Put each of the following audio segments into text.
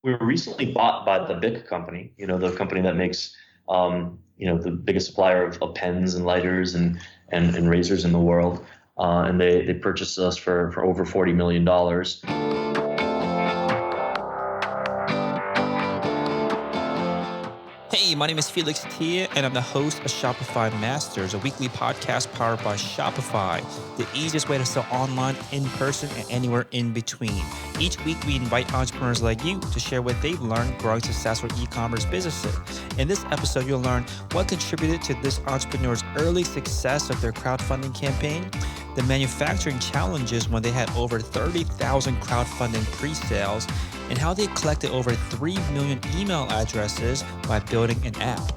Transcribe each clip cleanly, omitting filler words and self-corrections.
we were recently bought by the BIC company, the company that makes, the biggest supplier of pens and lighters and razors in the world. And they purchased us for over $40 million. Hey, my name is Felix Tia, and I'm the host of Shopify Masters, a weekly podcast powered by Shopify, the easiest way to sell online, in person, and anywhere in between. Each week, we invite entrepreneurs like you to share what they've learned growing successful e-commerce businesses. In this episode, you'll learn what contributed to this entrepreneur's early success of their crowdfunding campaign, the manufacturing challenges when they had over 30,000 crowdfunding pre-sales, and how they collected over 3 million email addresses by building an app.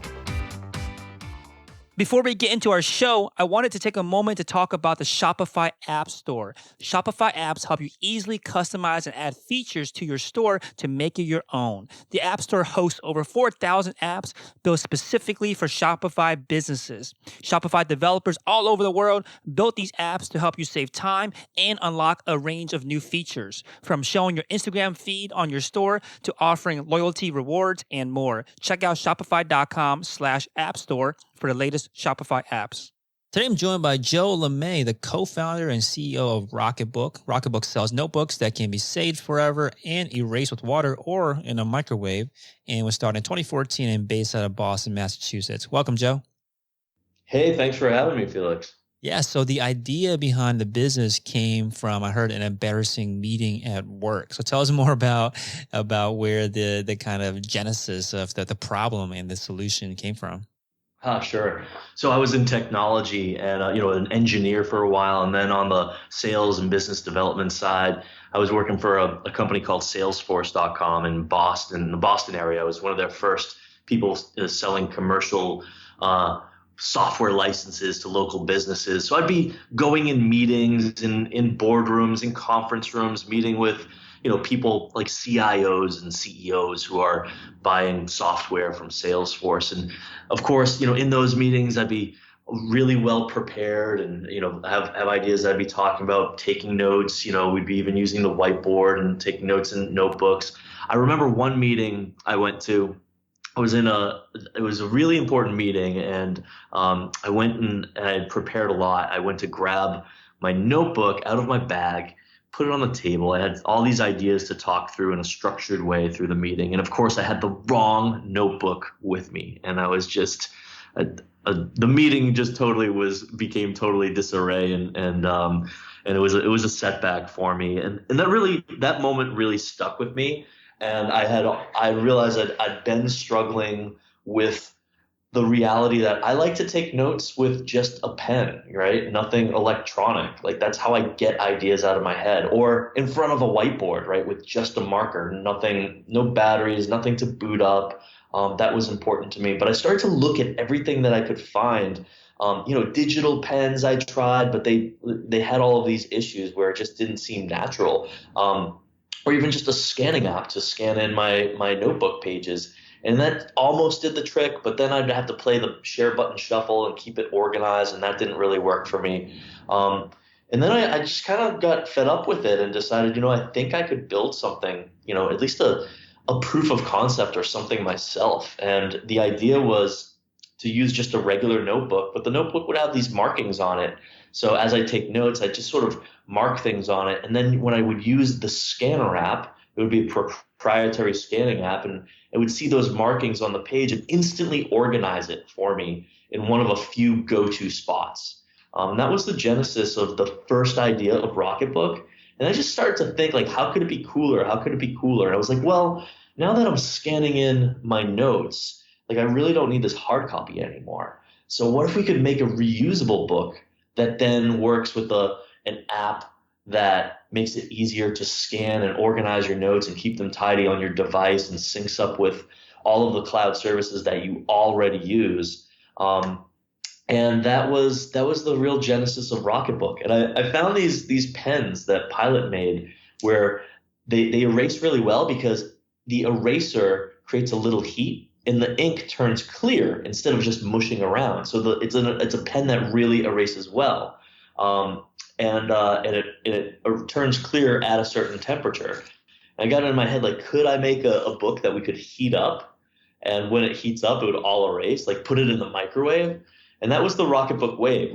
Before we get into our show, I wanted to take a moment to talk about the Shopify App Store. Shopify apps help you easily customize and add features to your store to make it your own. The App Store hosts over 4,000 apps built specifically for Shopify businesses. Shopify developers all over the world built these apps to help you save time and unlock a range of new features, from showing your Instagram feed on your store to offering loyalty rewards and more. Check out shopify.com/app store for the latest Shopify apps. Today, I'm joined by Joe LeMay, the co-founder and CEO of Rocketbook. Rocketbook sells notebooks that can be saved forever and erased with water or in a microwave, and was started in 2014 and based out of Boston, Massachusetts. Welcome, Joe. Hey, thanks for having me, Felix. Yeah, so the idea behind the business came from, I heard, an embarrassing meeting at work. So tell us more about where the kind of genesis of the problem and the solution came from. Sure. So I was in technology and, an engineer for a while. And then on the sales and business development side, I was working for a company called Salesforce.com in Boston, the Boston area. I was one of their first people selling commercial software licenses to local businesses. So I'd be going in meetings in boardrooms, in conference rooms, meeting with people like CIOs and CEOs who are buying software from Salesforce. And of course, in those meetings, I'd be really well prepared and, have ideas I'd be talking about, taking notes. We'd be even using the whiteboard and taking notes in notebooks. I remember one meeting I went to, it was a really important meeting, and I went and I prepared a lot. I went to grab my notebook out of my bag, put it on the table. I had all these ideas to talk through in a structured way through the meeting. And of course, I had the wrong notebook with me. And I was just, the meeting just became totally disarray. And it was a setback for me. And that moment really stuck with me. And I realized that I'd been struggling with the reality that I like to take notes with just a pen, right? Nothing electronic. Like, that's how I get ideas out of my head, or in front of a whiteboard, right? With just a marker, no batteries, nothing to boot up. That was important to me. But I started to look at everything that I could find. Digital pens I tried, but they had all of these issues where it just didn't seem natural. Or even just a scanning app to scan in my notebook pages. And that almost did the trick, but then I'd have to play the share button shuffle and keep it organized, and that didn't really work for me. And then I just kind of got fed up with it and decided, I think I could build something, at least a proof of concept or something myself. And the idea was to use just a regular notebook, but the notebook would have these markings on it. So as I take notes, I just sort of mark things on it. And then when I would use the scanner app, it would be a proprietary scanning app, and it would see those markings on the page and instantly organize it for me in one of a few go-to spots. That was the genesis of the first idea of Rocketbook. And I just started to think, like, how could it be cooler? How could it be cooler? And I was like, well, now that I'm scanning in my notes, like, I really don't need this hard copy anymore. So what if we could make a reusable book that then works with an app that makes it easier to scan and organize your notes and keep them tidy on your device and syncs up with all of the cloud services that you already use. And that was the real genesis of Rocketbook. And I found these pens that Pilot made where they erase really well because the eraser creates a little heat and the ink turns clear instead of just mushing around. So it's a pen that really erases well. And it turns clear at a certain temperature. And I got it in my head, like, could I make a book that we could heat up? And when it heats up, it would all erase, like put it in the microwave. And that was the Rocketbook wave.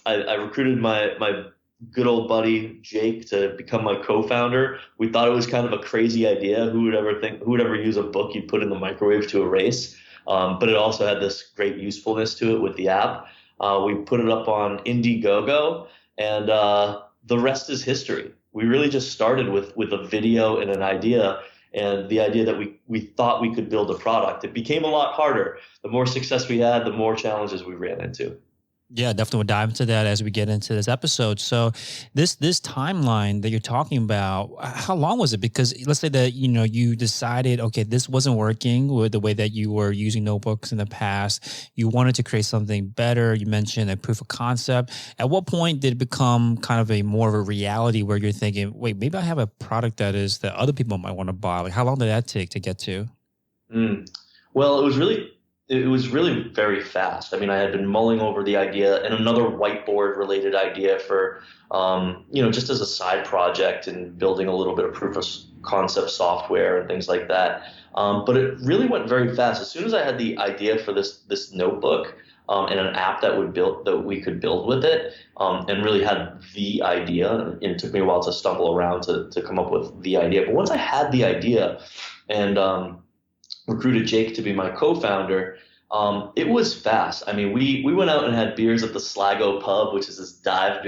I recruited my good old buddy Jake to become my co-founder. We thought it was kind of a crazy idea. Who would ever use a book you put in the microwave to erase? But it also had this great usefulness to it with the app. We put it up on Indiegogo, and the rest is history. We really just started with a video and an idea, and the idea that we thought we could build a product. It became a lot harder. The more success we had, the more challenges we ran into. Yeah, definitely we'll dive into that as we get into this episode. So this timeline that you're talking about, how long was it? Because let's say that, you decided, okay, this wasn't working with the way that you were using notebooks in the past. You wanted to create something better. You mentioned a proof of concept. At what point did it become kind of more of a reality where you're thinking, wait, maybe I have a product that other people might want to buy? Like, how long did that take to get to? Well, it was really very fast. I mean, I had been mulling over the idea and another whiteboard related idea for, just as a side project and building a little bit of proof of concept software and things like that. But it really went very fast. As soon as I had the idea for this notebook and an app that we could build with it, and really had the idea, and it took me a while to stumble around to come up with the idea. But once I had the idea and recruited Jake to be my co-founder, it was fast. I mean, we went out and had beers at the Sligo pub, which is this dive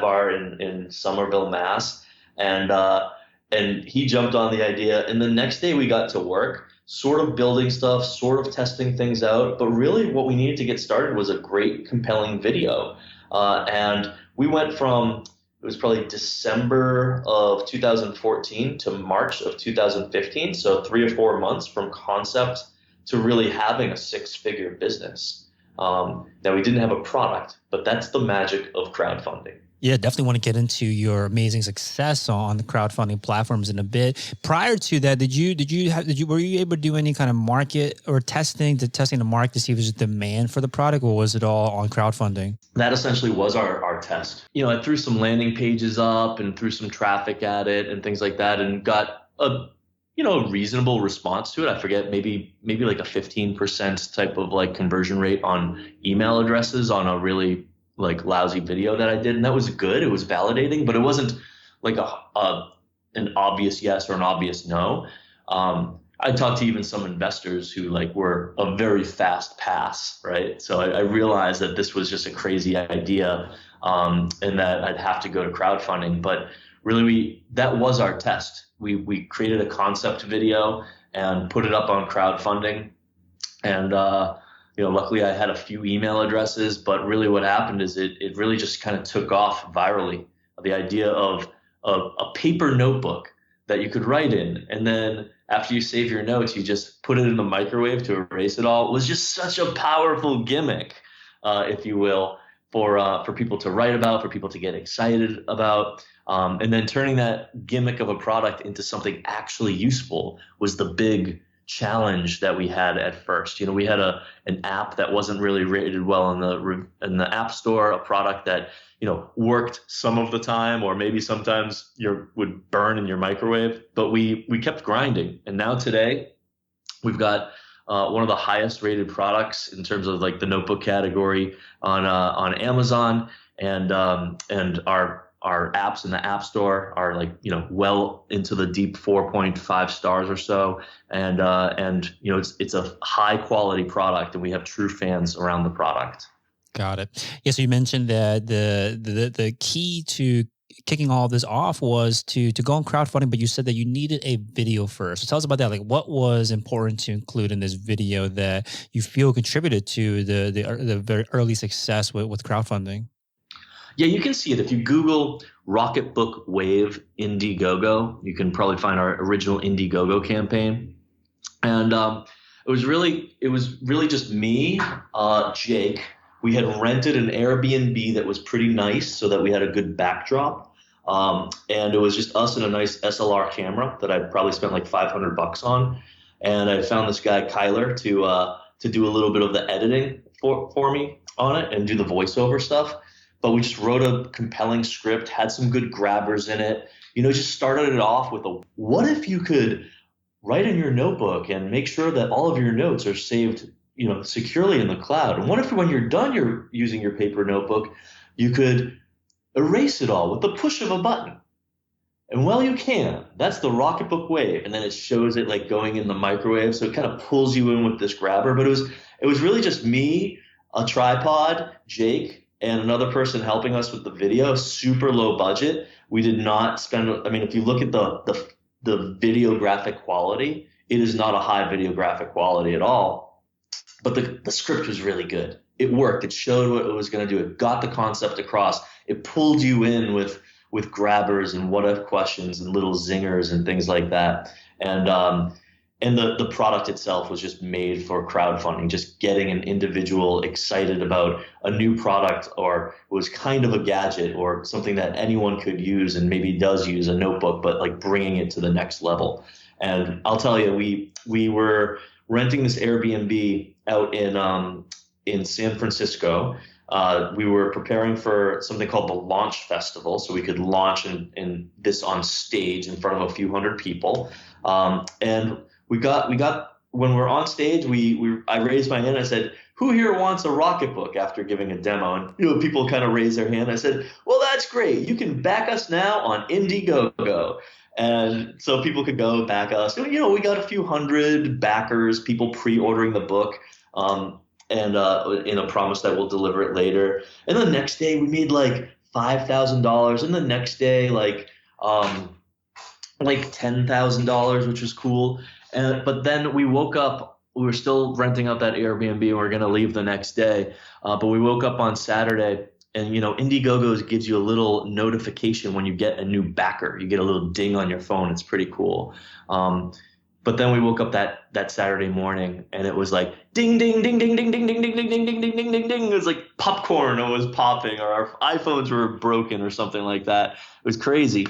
bar in Somerville, Mass. And he jumped on the idea. And the next day we got to work, sort of building stuff, sort of testing things out. But really what we needed to get started was a great, compelling video. And we went from, it was probably December of 2014 to March of 2015. So 3 or 4 months from concept to really having a 6-figure business. Now, we didn't have a product, but that's the magic of crowdfunding. Yeah, definitely want to get into your amazing success on the crowdfunding platforms in a bit. Prior to that, were you able to do any kind of market or testing the market to see if there's a demand for the product, or was it all on crowdfunding? That essentially was our test. I threw some landing pages up and threw some traffic at it and things like that, and got a reasonable response to it. I forget, maybe like a 15% type of like conversion rate on email addresses on a really like lousy video that I did. And that was good. It was validating, but it wasn't like an obvious yes or an obvious no. I talked to even some investors who were a very fast pass, right? So I realized that this was just a crazy idea, and that I'd have to go to crowdfunding. But really, that was our test. We created a concept video and put it up on crowdfunding. And, luckily I had a few email addresses, but really what happened is it really just kind of took off virally. The idea of a paper notebook that you could write in, and then after you save your notes, you just put it in the microwave to erase it all. It was just such a powerful gimmick, if you will, for people to write about, for people to get excited about. And then turning that gimmick of a product into something actually useful was the big challenge that we had at first. We had an app that wasn't really rated well in the App Store, a product that worked some of the time, or maybe sometimes would burn in your microwave. But we kept grinding, and now today we've got one of the highest rated products in terms of like the notebook category on Amazon, and our apps in the App Store are well into the deep 4.5 stars or so, and it's a high quality product, and we have true fans around the product. Got it. Yeah. So you mentioned that the key to kicking all of this off was to go on crowdfunding, but you said that you needed a video first. So tell us about that. Like, what was important to include in this video that you feel contributed to the very early success with crowdfunding? Yeah, you can see it if you Google Rocketbook Wave Indiegogo. You can probably find our original Indiegogo campaign, and it was really just me, Jake. We had rented an Airbnb that was pretty nice, so that we had a good backdrop, and it was just us and a nice SLR camera that I'd probably spent like $500 on, and I found this guy Kyler to do a little bit of the editing for me on it and do the voiceover stuff. but we just wrote a compelling script, had some good grabbers in it. Just started it off with what if you could write in your notebook and make sure that all of your notes are saved, securely in the cloud. And what if when you're done you're using your paper notebook, you could erase it all with the push of a button? And well, you can. That's the Rocketbook Wave. And then it shows it like going in the microwave. So it kind of pulls you in with this grabber. But it was really just me, a tripod, Jake, and another person helping us with the video. Super low budget. We did not spend, if you look at the videographic quality, it is not a high videographic quality at all. But the script was really good. It worked. It showed what it was going to do. It got the concept across. It pulled you in with grabbers and what if questions and little zingers and things like that. And the product itself was just made for crowdfunding, just getting an individual excited about a new product, or was kind of a gadget or something that anyone could use and maybe does use, a notebook, but like bringing it to the next level. And I'll tell you, we were renting this Airbnb out in San Francisco. We were preparing for something called the Launch Festival, so we could launch in this on stage in front of a few hundred people. And we got when we're on stage, I raised my hand. I said, "Who here wants a Rocketbook?" After giving a demo, and people kind of raised their hand. I said, "Well, that's great. You can back us now on Indiegogo." And so people could go back us. We got a few hundred backers, people pre-ordering the book. And in a promise that we'll deliver it later. And the next day we made like $5,000, and the next day like $10,000, which was cool. But then we woke up. We were still renting out that Airbnb, and we were going to leave the next day. But we woke up on Saturday, and Indiegogo gives you a little notification when you get a new backer. You get a little ding on your phone. It's pretty cool. But then we woke up that Saturday morning, and it was like ding, ding, ding, ding, ding, ding, ding, ding, ding, ding, ding, ding, ding, ding, ding. It was like popcorn. It was popping, or our iPhones were broken, or something like that. It was crazy.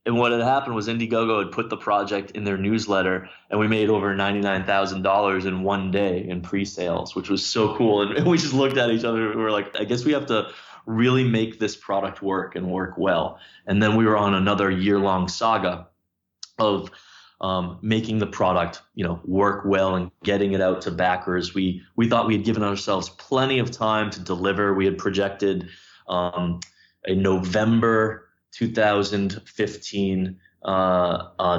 And what had happened was Indiegogo had put the project in their newsletter, and we made over $99,000 in one day in pre-sales, which was so cool. And we just looked at each other, and we were like, I guess we have to really make this product work and work well. And then we were on another year-long saga of making the product, work well and getting it out to backers. We thought we had given ourselves plenty of time to deliver. We had projected a November 2015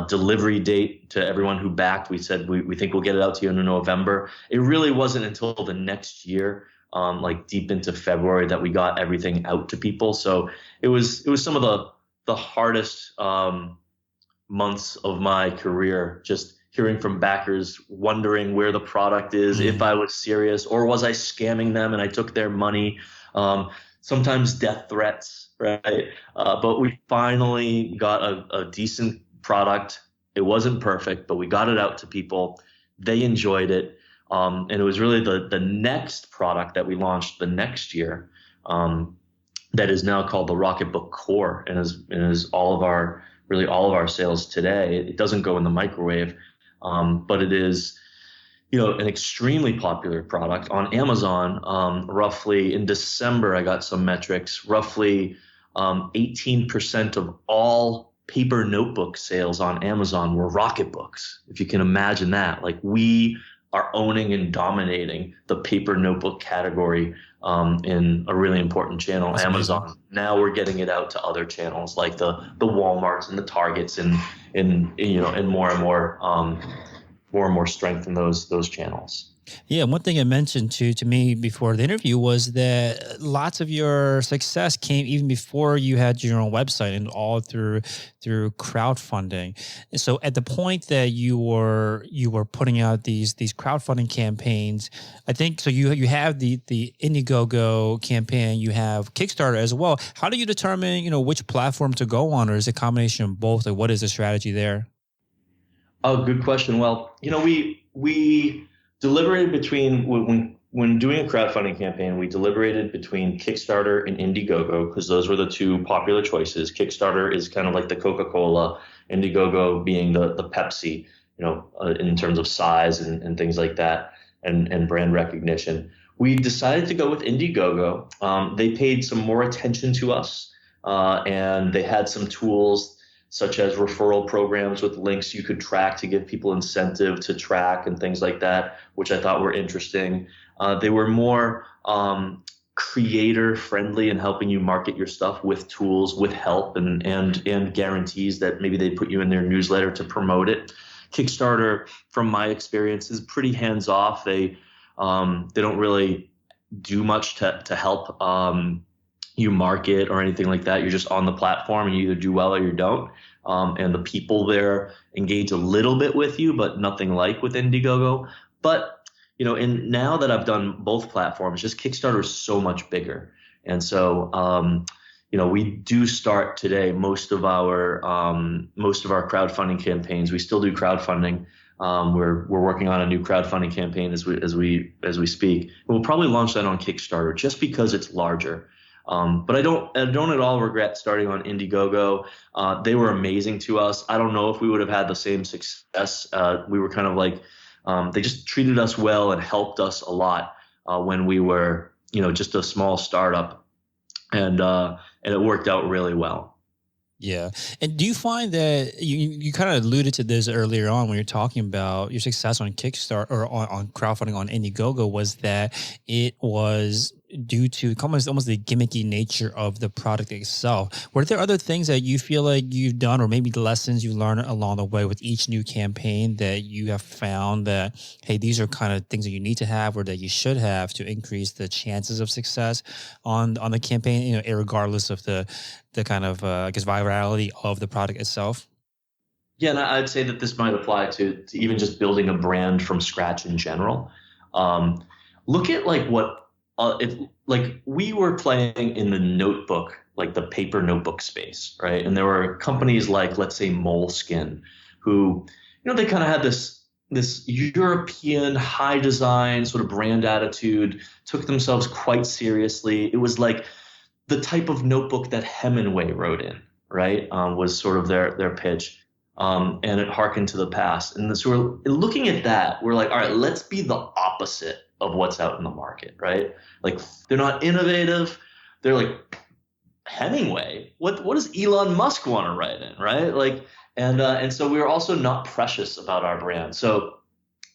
delivery date to everyone who backed. We said we think we'll get it out to you in November. It really wasn't until the next year, like deep into February, that we got everything out to people. So it was some of the hardest months of my career, just hearing from backers, wondering where the product is, if I was serious, or was I scamming them and I took their money. Sometimes death threats, right? But we finally got a decent product. It wasn't perfect, but we got it out to people. They enjoyed it. And it was really the next product that we launched the next year, that is now called the Rocketbook Core, and is all of our sales today. It doesn't go in the microwave, but it is, an extremely popular product on Amazon. Roughly in December, I got some metrics. Roughly 18% of all paper notebook sales on Amazon were Rocketbooks. If you can imagine that, like we are owning and dominating the paper notebook category in a really important channel, that's Amazon. Amazing. Now we're getting it out to other channels like the Walmarts and the Targets, and more and more strength in those channels. Yeah, one thing I mentioned to me before the interview was that lots of your success came even before you had your own website, and all through crowdfunding. And so at the point that you were putting out these crowdfunding campaigns, I think so you have the Indiegogo campaign, you have Kickstarter as well. How do you determine, which platform to go on, or is it a combination of both? Like, what is the strategy there? Oh, good question. Well, we deliberated between, when doing a crowdfunding campaign, we deliberated between Kickstarter and Indiegogo, because those were the two popular choices. Kickstarter is kind of like the Coca-Cola, Indiegogo being the Pepsi, in terms of size and things like that, and brand recognition. We decided to go with Indiegogo. They paid some more attention to us, and they had some tools such as referral programs with links you could track to give people incentive to track and things like that, which I thought were interesting. They were more creator friendly in helping you market your stuff with tools, with help, and guarantees that maybe they put you in their newsletter to promote it. Kickstarter, from my experience, is pretty hands off. They don't really do much to help you market or anything like that. You're just on the platform and you either do well or you don't. And the people there engage a little bit with you, but nothing like with Indiegogo. But and now that I've done both platforms, just Kickstarter is so much bigger. And so we do start today most of our crowdfunding campaigns. We still do crowdfunding. We're working on a new crowdfunding campaign as we speak. We'll probably launch that on Kickstarter just because it's larger. But I don't at all regret starting on Indiegogo. They were amazing to us. I don't know if we would have had the same success. We were kind of like they just treated us well and helped us a lot when we were just a small startup, and it worked out really well. Yeah. And do you find that you kind of alluded to this earlier on when you're talking about your success on Kickstarter or on crowdfunding on Indiegogo, was that it was due to almost the gimmicky nature of the product itself? Were there other things that you feel like you've done, or maybe the lessons you learned along the way with each new campaign that you have found that, hey, these are kind of things that you need to have or that you should have to increase the chances of success on the campaign, regardless of the kind of, virality of the product itself? Yeah, and I'd say that this might apply to even just building a brand from scratch in general. Look at if we were playing in the notebook, like the paper notebook space, right? And there were companies like, let's say, Moleskine, who, they kind of had this European high design sort of brand attitude, took themselves quite seriously. It was like the type of notebook that Hemingway wrote in, right? Was sort of their pitch. And it harkened to the past. And so we're looking at that. We're like, all right, let's be the opposite of what's out in the market, right? Like, they're not innovative. They're like Hemingway. What does Elon Musk want to write in, right? And so we were also not precious about our brand. So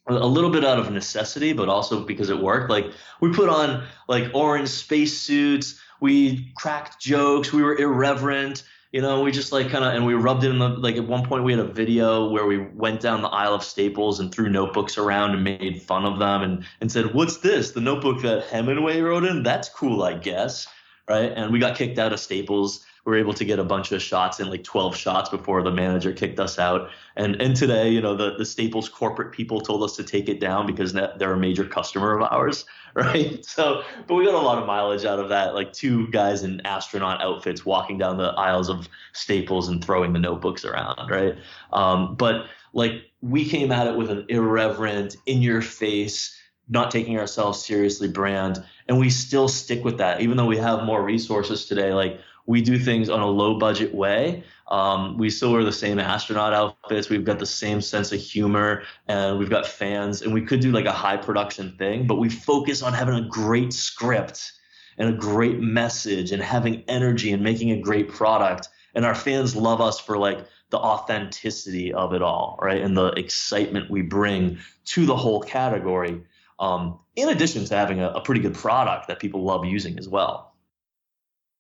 a little bit out of necessity, but also because it worked. Like, we put on like orange spacesuits. We cracked jokes. We were irreverent. We just and we rubbed it in at one point we had a video where we went down the aisle of Staples and threw notebooks around and made fun of them and said, "What's this? The notebook that Hemingway wrote in? That's cool, I guess." Right. And we got kicked out of Staples. We were able to get a bunch of shots in, like 12 shots before the manager kicked us out. And today, the Staples corporate people told us to take it down because they're a major customer of ours. Right. So, but we got a lot of mileage out of that, like two guys in astronaut outfits walking down the aisles of Staples and throwing the notebooks around. Right. But we came at it with an irreverent, in your face, not taking ourselves seriously brand. And we still stick with that, even though we have more resources today. We do things on a low budget way. We still wear the same astronaut outfits. We've got the same sense of humor, and we've got fans, and we could do like a high production thing, but we focus on having a great script and a great message and having energy and making a great product. And our fans love us for the authenticity of it all, right? And the excitement we bring to the whole category, in addition to having a pretty good product that people love using as well.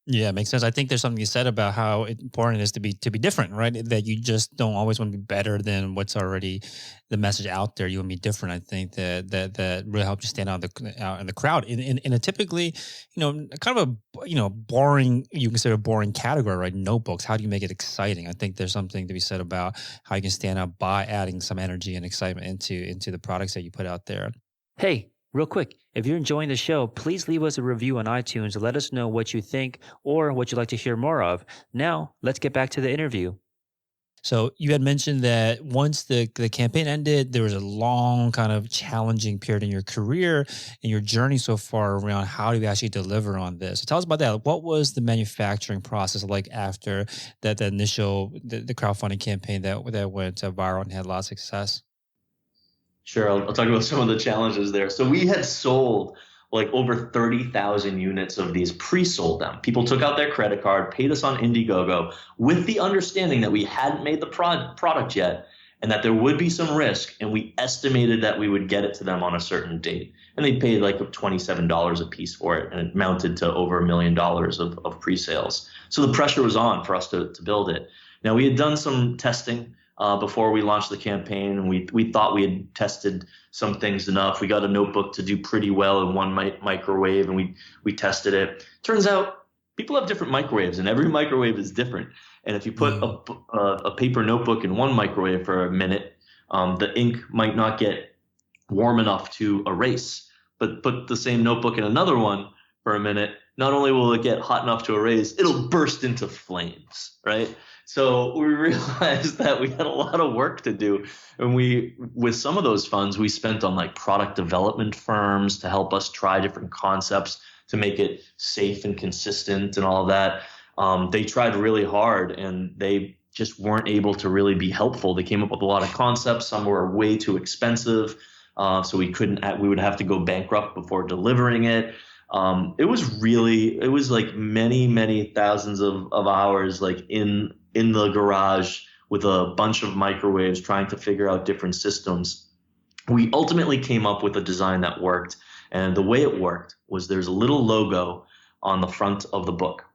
Yeah, it makes sense. I think there's something you said about how important it is to be different, right? That you just don't always want to be better than what's already the message out there. You want to be different. I think that really helps you stand out in the crowd. In a typically, kind of a boring, you consider a boring category, right? Notebooks. How do you make it exciting? I think there's something to be said about how you can stand out by adding some energy and excitement into the products that you put out there. Hey. Real quick, if you're enjoying the show, please leave us a review on iTunes to let us know what you think or what you'd like to hear more of. Now, let's get back to the interview. So you had mentioned that once the campaign ended, there was a long kind of challenging period in your career and your journey so far around how do you actually deliver on this. So tell us about that. What was the manufacturing process like after the initial the crowdfunding campaign that went viral and had a lot of success? Sure, I'll talk about some of the challenges there. So we had sold like over 30,000 units of these, pre-sold them. People took out their credit card, paid us on Indiegogo with the understanding that we hadn't made the product yet and that there would be some risk. And we estimated that we would get it to them on a certain date. And they paid like $27 a piece for it. And it mounted to over $1 million of pre-sales. So the pressure was on for us to build it. Now, we had done some testing before we launched the campaign, and we thought we had tested some things enough. We got a notebook to do pretty well in one microwave, and we tested it. Turns out people have different microwaves, and every microwave is different. And if you put a paper notebook in one microwave for a minute, the ink might not get warm enough to erase. But put the same notebook in another one for a minute, not only will it get hot enough to erase, it'll burst into flames, right? So we realized that we had a lot of work to do. And with some of those funds, we spent on like product development firms to help us try different concepts to make it safe and consistent and all of that. They tried really hard and they just weren't able to really be helpful. They came up with a lot of concepts. Some were way too expensive. So we would have to go bankrupt before delivering it. It was like many, many thousands of hours, like in the garage with a bunch of microwaves trying to figure out different systems. We ultimately came up with a design that worked. And the way it worked was there's a little logo on the front of the book.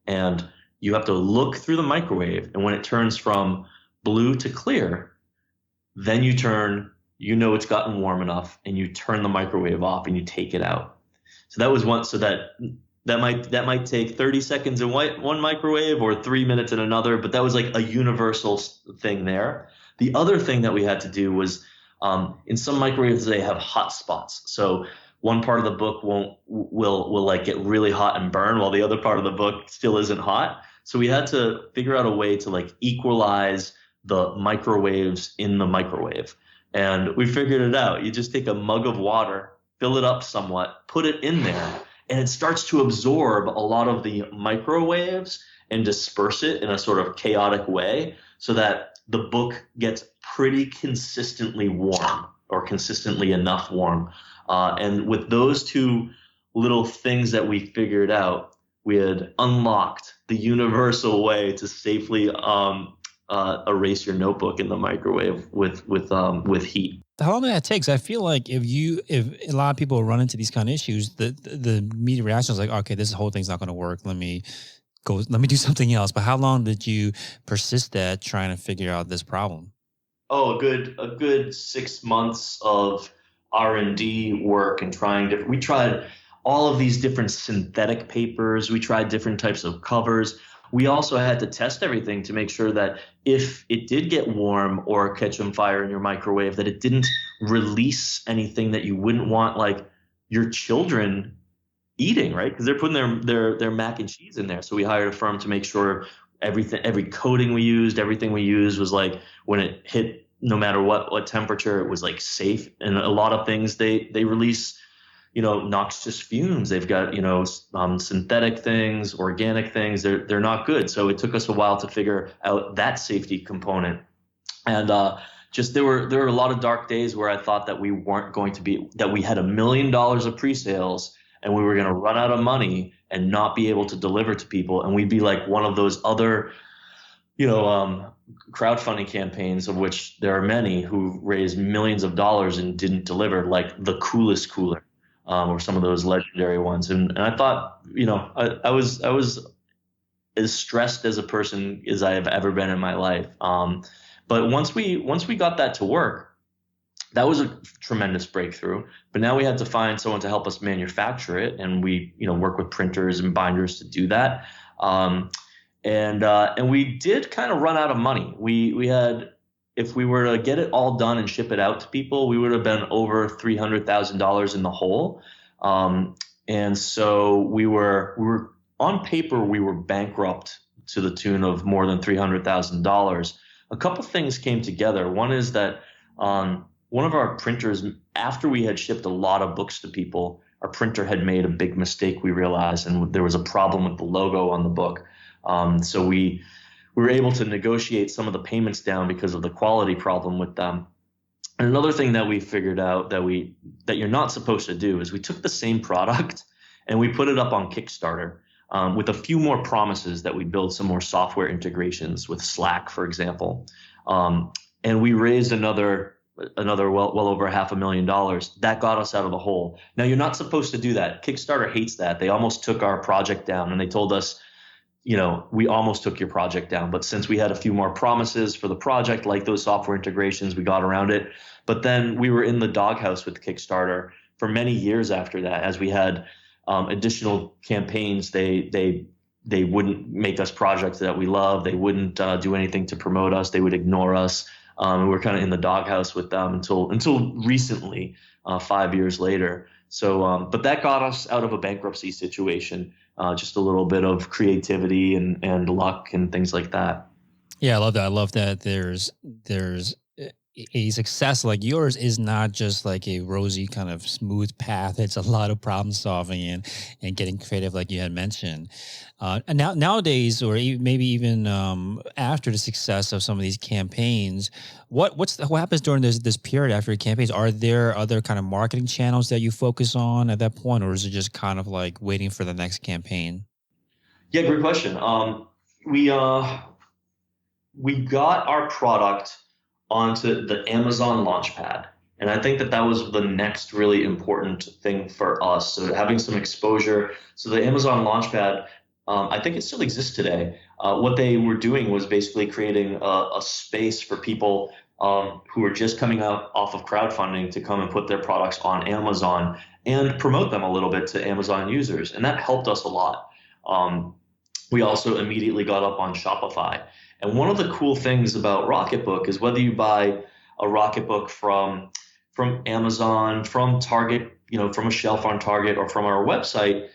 And you have to look through the microwave. And when it turns from blue to clear, then it's gotten warm enough, and you turn the microwave off and you take it out. So that was one. So that might take 30 seconds in one microwave or 3 minutes in another, but that was like a universal thing there. The other thing that we had to do was in some microwaves they have hot spots. So one part of the book will like get really hot and burn while the other part of the book still isn't hot. So we had to figure out a way to like equalize the microwaves in the microwave. And we figured it out. You just take a mug of water, fill it up somewhat, put it in there, and it starts to absorb a lot of the microwaves and disperse it in a sort of chaotic way so that the book gets pretty consistently warm, or consistently enough warm. And with those two little things that we figured out, we had unlocked the universal way to safely erase your notebook in the microwave with heat. How long did that take? I feel like if a lot of people run into these kind of issues, the immediate reaction is like, okay, this whole thing's not going to work. Let me do something else. But how long did you persist at trying to figure out this problem? Oh, a good 6 months of R&D work and we tried all of these different synthetic papers. We tried different types of covers. We also had to test everything to make sure that if it did get warm or catch on fire in your microwave, that it didn't release anything that you wouldn't want, like your children eating, right? Because they're putting their mac and cheese in there. So we hired a firm to make sure every coating we used, everything we used was like when it hit, no matter what temperature, it was like safe. And a lot of things they release, noxious fumes. They've got, synthetic things, organic things. They're not good. So it took us a while to figure out that safety component. And there were a lot of dark days where I thought that we had $1 million of pre-sales and we were going to run out of money and not be able to deliver to people. And we'd be like one of those other, crowdfunding campaigns, of which there are many, who raised millions of dollars and didn't deliver, like the Coolest Cooler. Or some of those legendary ones. And I thought, I was as stressed as a person as I have ever been in my life. But once we got that to work, that was a tremendous breakthrough. But now we had to find someone to help us manufacture it. And we, work with printers and binders to do that. And we did kind of run out of money. We had, if we were to get it all done and ship it out to people, we would have been over $300,000 in the hole. And so we were on paper, we were bankrupt to the tune of more than $300,000. A couple things came together. One is that one of our printers, after we had shipped a lot of books to people, our printer had made a big mistake, we realized, and there was a problem with the logo on the book. So we were able to negotiate some of the payments down because of the quality problem with them. And another thing that we figured out that you're not supposed to do is we took the same product and we put it up on Kickstarter with a few more promises that we build some more software integrations with Slack, for example. And we raised another well over $500,000. That got us out of the hole. Now you're not supposed to do that. Kickstarter hates that. They almost took our project down, and they told us, we almost took your project down, but since we had a few more promises for the project, like those software integrations, we got around it. But then we were in the doghouse with Kickstarter for many years after that. As we had additional campaigns, they wouldn't make us projects that we love. They wouldn't do anything to promote us. They would ignore us. We were kind of in the doghouse with them until recently, 5 years later. So, but that got us out of a bankruptcy situation. Just a little bit of creativity and luck and things like that. Yeah, I love that. I love that there's a success like yours is not just like a rosy kind of smooth path. It's a lot of problem solving and getting creative, like you had mentioned. And nowadays, or maybe even after the success of some of these campaigns, what happens during this period after the campaigns? Are there other kind of marketing channels that you focus on at that point, or is it just kind of like waiting for the next campaign? Yeah, great question. We got our product onto the Amazon Launchpad. And I think that was the next really important thing for us. So having some exposure. So the Amazon Launchpad, I think it still exists today. What they were doing was basically creating a space for people who are just coming out off of crowdfunding to come and put their products on Amazon and promote them a little bit to Amazon users. And that helped us a lot. We also immediately got up on Shopify. And one of the cool things about Rocketbook is whether you buy a Rocketbook from Amazon, from Target, from a shelf on Target, or from our website,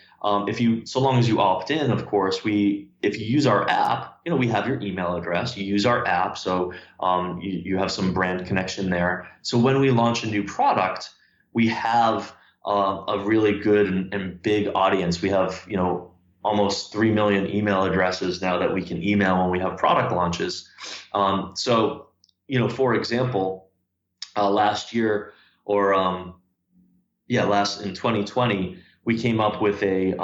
so long as you opt in, of course, if you use our app, we have your email address. You use our app, so you have some brand connection there. So when we launch a new product, we have a really good and big audience. We have almost 3 million email addresses now that we can email when we have product launches. So, for example, last year in 2020, we came up with a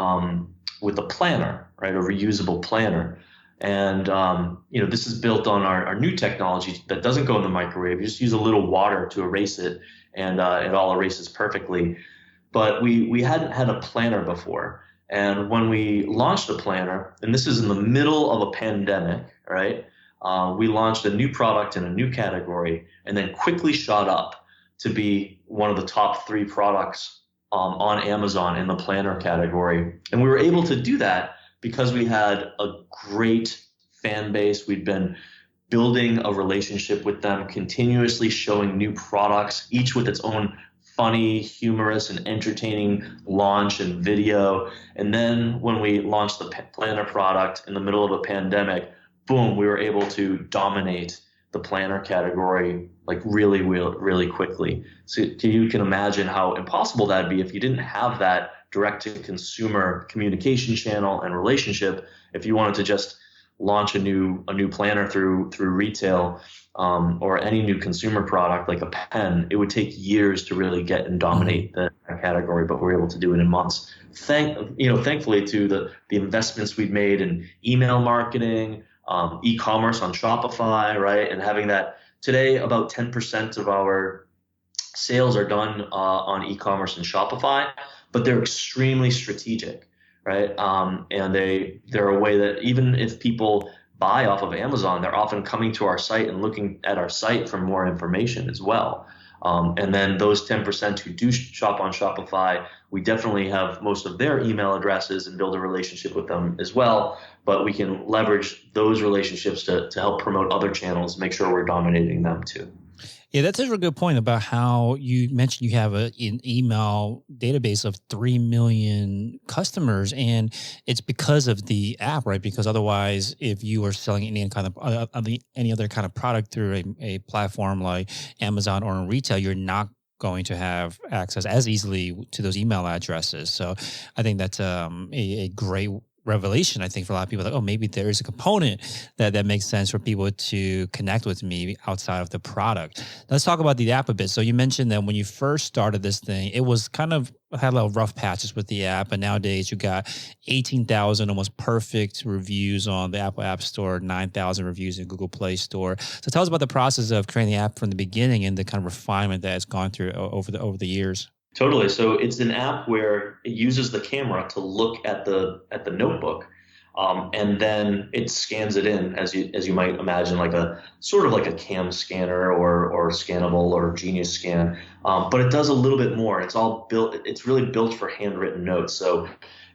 planner, right? A reusable planner. And, this is built on our new technology that doesn't go in the microwave. You just use a little water to erase it, and it all erases perfectly. But we hadn't had a planner before. And when we launched the planner, and this is in the middle of a pandemic, right? We launched a new product in a new category and then quickly shot up to be one of the top 3 products on Amazon in the planner category. And we were able to do that because we had a great fan base. We'd been building a relationship with them, continuously showing new products, each with its own funny, humorous, and entertaining launch and video. And then when we launched the planner product in the middle of a pandemic, boom, we were able to dominate the planner category like really, really, really quickly. So you can imagine how impossible that'd be if you didn't have that direct-to-consumer communication channel and relationship. If you wanted to just launch a new planner through retail, or any new consumer product like a pen, it would take years to really get and dominate the category, but we're able to do it in months. Thankfully to the investments we've made in email marketing, e-commerce on Shopify, right? And having that today, about 10% of our sales are done on e-commerce and Shopify, but they're extremely strategic, right? And they're a way that even if people buy off of Amazon, they're often coming to our site and looking at our site for more information as well. And then those 10% who do shop on Shopify, we definitely have most of their email addresses and build a relationship with them as well. But we can leverage those relationships to help promote other channels, make sure we're dominating them too. Yeah, that's a real good point about how you mentioned you have an any database of 3 million customers, and it's because of the app, right? Because otherwise, if you were selling any kind of any other kind of product through a platform like Amazon or in retail, you're not going to have access as easily to those email addresses. So I think that's a great revelation, I think, for a lot of people. Like, oh, maybe there is a component that makes sense for people to connect with me outside of the product. Let's talk about the app a bit. So you mentioned that when you first started this thing, it was kind of had a lot of rough patches with the app, but nowadays you got 18,000 almost perfect reviews on the Apple App Store, 9,000 reviews in Google Play Store. So tell us about the process of creating the app from the beginning and the kind of refinement that it's gone through over the years. Totally. So it's an app where it uses the camera to look at the notebook, and then it scans it in as you might imagine, like a sort of like a cam scanner or Scannable or Genius Scan. But it does a little bit more. It's all built. It's really built for handwritten notes. So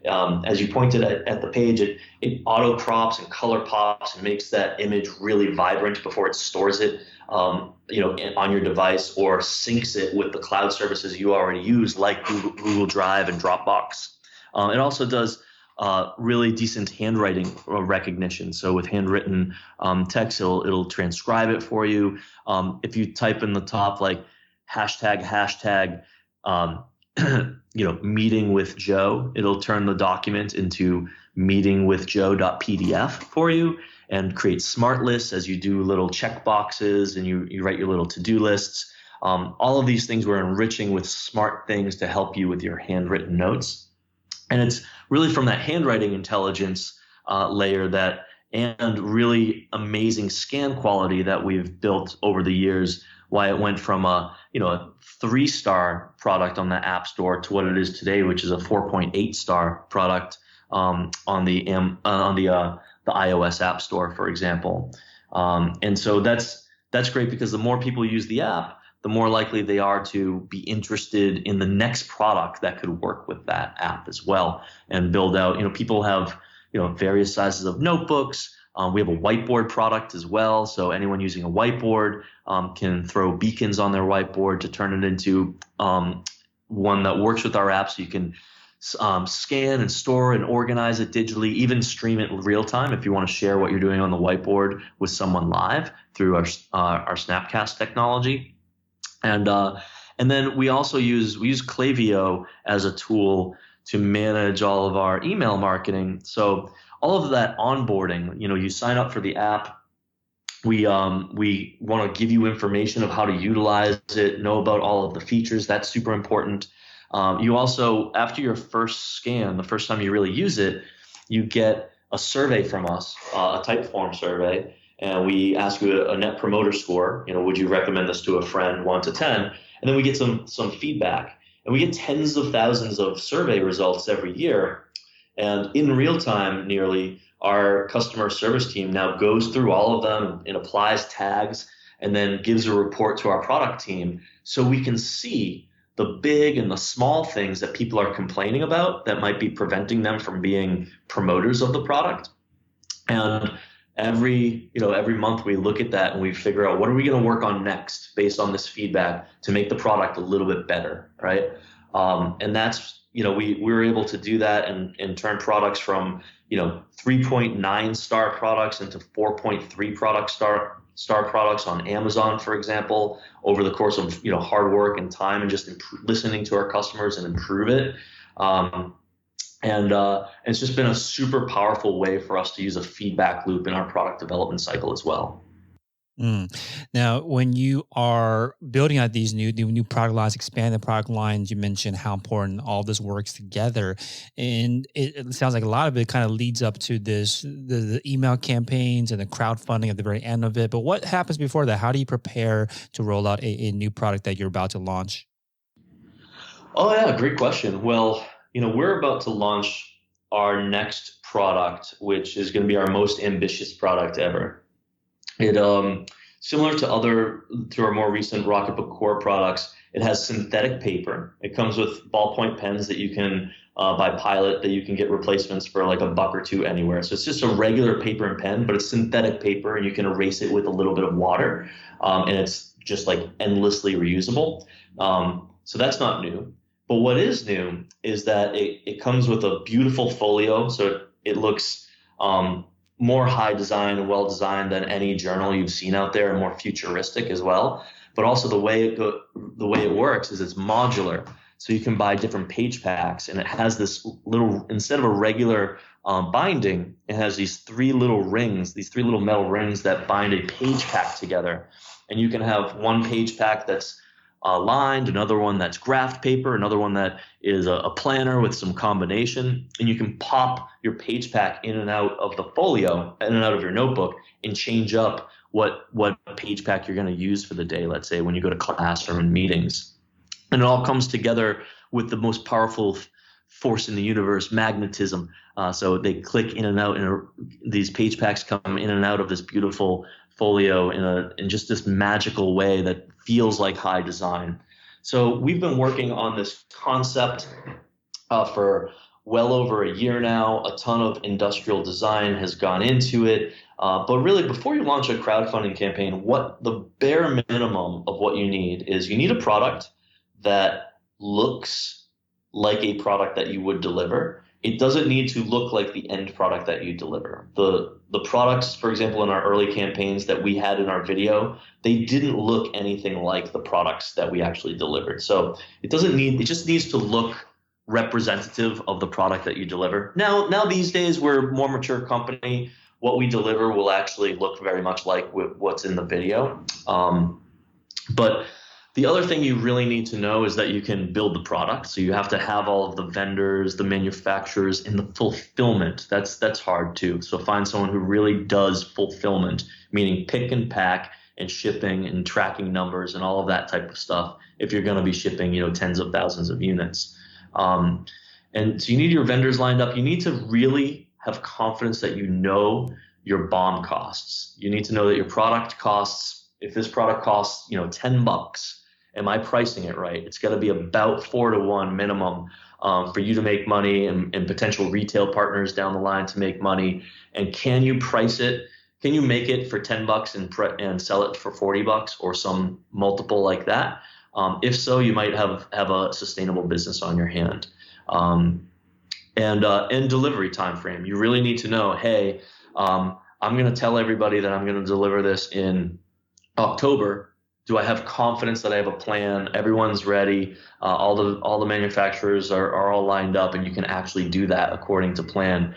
as you pointed at the page, it auto crops and color pops and makes that image really vibrant before it stores it, on your device, or syncs it with the cloud services you already use, like Google Drive and Dropbox. It also does really decent handwriting recognition. So with handwritten text, it'll transcribe it for you. If you type in the top like hashtag meeting with Joe, it'll turn the document into meetingwithjoe.pdf for you and create smart lists as you do little check boxes and you write your little to-do lists. All of these things we're enriching with smart things to help you with your handwritten notes. And it's really from that handwriting intelligence layer and really amazing scan quality that we've built over the years, why it went from a 3-star product on the App Store to what it is today, which is a 4.8-star product on the iOS App Store, for example. And so that's great, because the more people use the app, the more likely they are to be interested in the next product that could work with that app as well and build out. People have various sizes of notebooks. We have a whiteboard product as well. So anyone using a whiteboard can throw beacons on their whiteboard to turn it into one that works with our app. So you can scan and store and organize it digitally, even stream it in real time if you want to share what you're doing on the whiteboard with someone live through our Snapcast technology. And then we also use Klaviyo as a tool to manage all of our email marketing. So all of that onboarding, you sign up for the app. We want to give you information of how to utilize it, know about all of the features. That's super important. You also, after your first scan, the first time you really use it, you get a survey from us, a type form survey, and we ask you a net promoter score. Would you recommend this to a friend, 1 to 10? And then we get some feedback, and we get tens of thousands of survey results every year. And in real time, nearly, our customer service team now goes through all of them and applies tags, and then gives a report to our product team, so we can see the big and the small things that people are complaining about that might be preventing them from being promoters of the product. And every month we look at that and we figure out, what are we going to work on next based on this feedback to make the product a little bit better, right? And that's, we were able to do that and turn products from 3.9 star products into 4.3 star products on Amazon, for example, over the course of hard work and time and just listening to our customers and improve it. And it's just been a super powerful way for us to use a feedback loop in our product development cycle as well. Now, when you are building out these new product lines, expand the product lines, you mentioned how important all this works together. And it sounds like a lot of it kind of leads up to the email campaigns and the crowdfunding at the very end of it. But what happens before that? How do you prepare to roll out a new product that you're about to launch? Oh, yeah, great question. Well, we're about to launch our next product, which is going to be our most ambitious product ever. It similar to our more recent Rocketbook Core products, it has synthetic paper. It comes with ballpoint pens that you can buy Pilot, that you can get replacements for like $1 or $2 anywhere. So it's just a regular paper and pen, but it's synthetic paper, and you can erase it with a little bit of water, and it's just like endlessly reusable. So that's not new. But what is new is that it comes with a beautiful folio, so it looks more high design and well designed than any journal you've seen out there, and more futuristic as well. But also the way it works is it's modular, so you can buy different page packs, and it has this little, instead of a regular binding, it has these three little rings, these three little metal rings that bind a page pack together. And you can have one page pack that's lined, another one that's graphed paper, another one that is a planner with some combination. And you can pop your page pack in and out of the folio, in and out of your notebook, and change up what page pack you're going to use for the day, let's say, when you go to class or in meetings. And it all comes together with the most powerful force in the universe, magnetism. So they click in and out, and these page packs come in and out of this beautiful folio in just this magical way that feels like high design. So we've been working on this concept for well over a year now. A ton of industrial design has gone into it. But really, before you launch a crowdfunding campaign, what the bare minimum of what you need is you need a product that looks like a product that you would deliver. It doesn't need to look like the end product that you deliver. The products, for example, in our early campaigns that we had in our video, they didn't look anything like the products that we actually delivered. So it just needs to look representative of the product that you deliver. Now these days, we're a more mature company. What we deliver will actually look very much like what's in the video. But the other thing you really need to know is that you can build the product. So you have to have all of the vendors, the manufacturers, and the fulfillment. That's hard too. So find someone who really does fulfillment, meaning pick and pack and shipping and tracking numbers and all of that type of stuff if you're going to be shipping, tens of thousands of units. And so you need your vendors lined up. You need to really have confidence that you know your BOM costs. You need to know that your product costs, if this product costs, $10, am I pricing it right? It's got to be about 4-to-1 minimum for you to make money and potential retail partners down the line to make money. And can you price it? Can you make it for $10 and sell it for $40 or some multiple like that? If so, you might have a sustainable business on your hand. And delivery time frame. You really need to know, hey, I'm going to tell everybody that I'm going to deliver this in October. Do I have confidence that I have a plan? Everyone's ready. All the manufacturers are all lined up, and you can actually do that according to plan.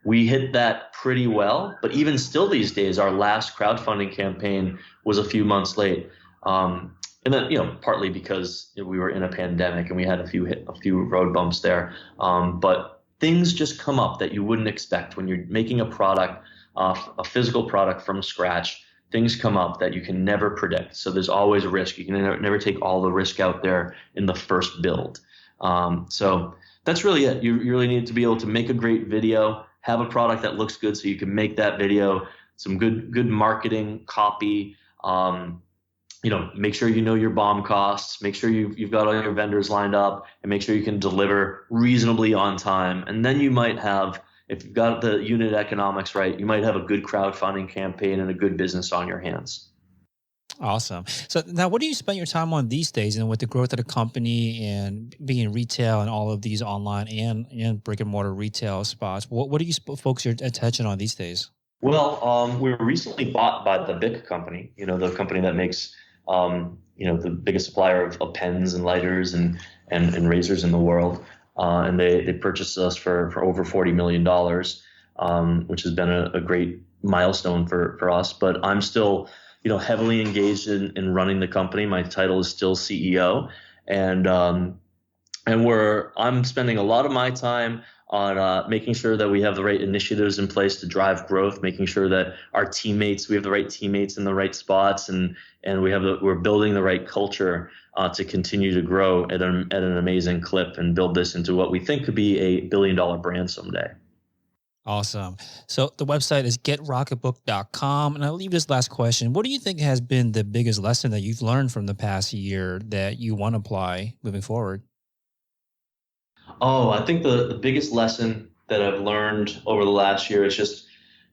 We hit that pretty well, but even still these days, our last crowdfunding campaign was a few months late. And then, partly because we were in a pandemic and we had a few road bumps there. But things just come up that you wouldn't expect when you're making a product, a physical product from scratch. Things come up that you can never predict. So there's always risk. You can never take all the risk out there in the first build. So that's really it. You really need to be able to make a great video, have a product that looks good so you can make that video, some good marketing, copy, make sure you know your BOM costs, make sure you've got all your vendors lined up, and make sure you can deliver reasonably on time. And then you might have, if you've got the unit economics right, you might have a good crowdfunding campaign and a good business on your hands. Awesome. So now what do you spend your time on these days? And with the growth of the company and being in retail and all of these online and brick and mortar retail spots, what do you focus your attention on these days? Well, we were recently bought by the BIC company, the company that makes the biggest supplier of pens and lighters and razors in the world. And they purchased us for over $40 million, which has been a great milestone for us. But I'm still, heavily engaged in running the company. My title is still CEO. And I'm spending a lot of my time on making sure that we have the right initiatives in place to drive growth, making sure that we have the right teammates in the right spots, and we're building the right culture to continue to grow at an amazing clip and build this into what we think could be a billion-dollar brand someday. Awesome. So the website is getrocketbook.com. And I'll leave this last question. What do you think has been the biggest lesson that you've learned from the past year that you want to apply moving forward? Oh, I think the biggest lesson that I've learned over the last year is just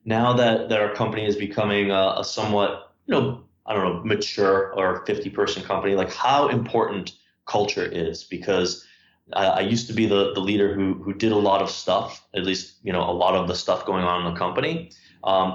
now that our company is becoming a somewhat, mature or 50-person company, like how important culture is. Because I used to be the leader who did a lot of stuff, at least, a lot of the stuff going on in the company.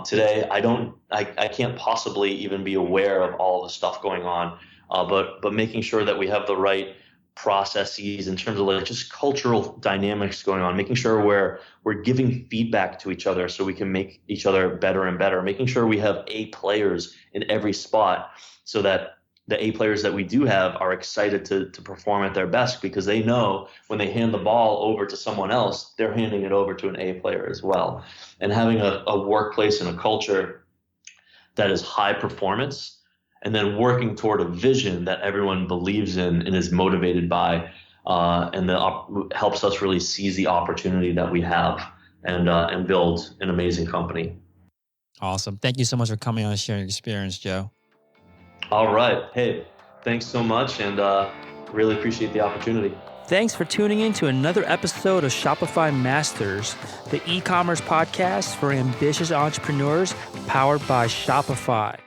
Today, I can't possibly even be aware of all the stuff going on, but making sure that we have the right processes, in terms of like just cultural dynamics going on, making sure we're giving feedback to each other so we can make each other better and better, making sure we have A players in every spot so that the A players that we do have are excited to perform at their best, because they know when they hand the ball over to someone else, they're handing it over to an A player as well. And having a workplace and a culture that is high performance, and then working toward a vision that everyone believes in and is motivated by, and helps us really seize the opportunity that we have and build an amazing company. Awesome. Thank you so much for coming on and sharing your experience, Joe. All right. Hey, thanks so much, and really appreciate the opportunity. Thanks for tuning in to another episode of Shopify Masters, the e-commerce podcast for ambitious entrepreneurs powered by Shopify.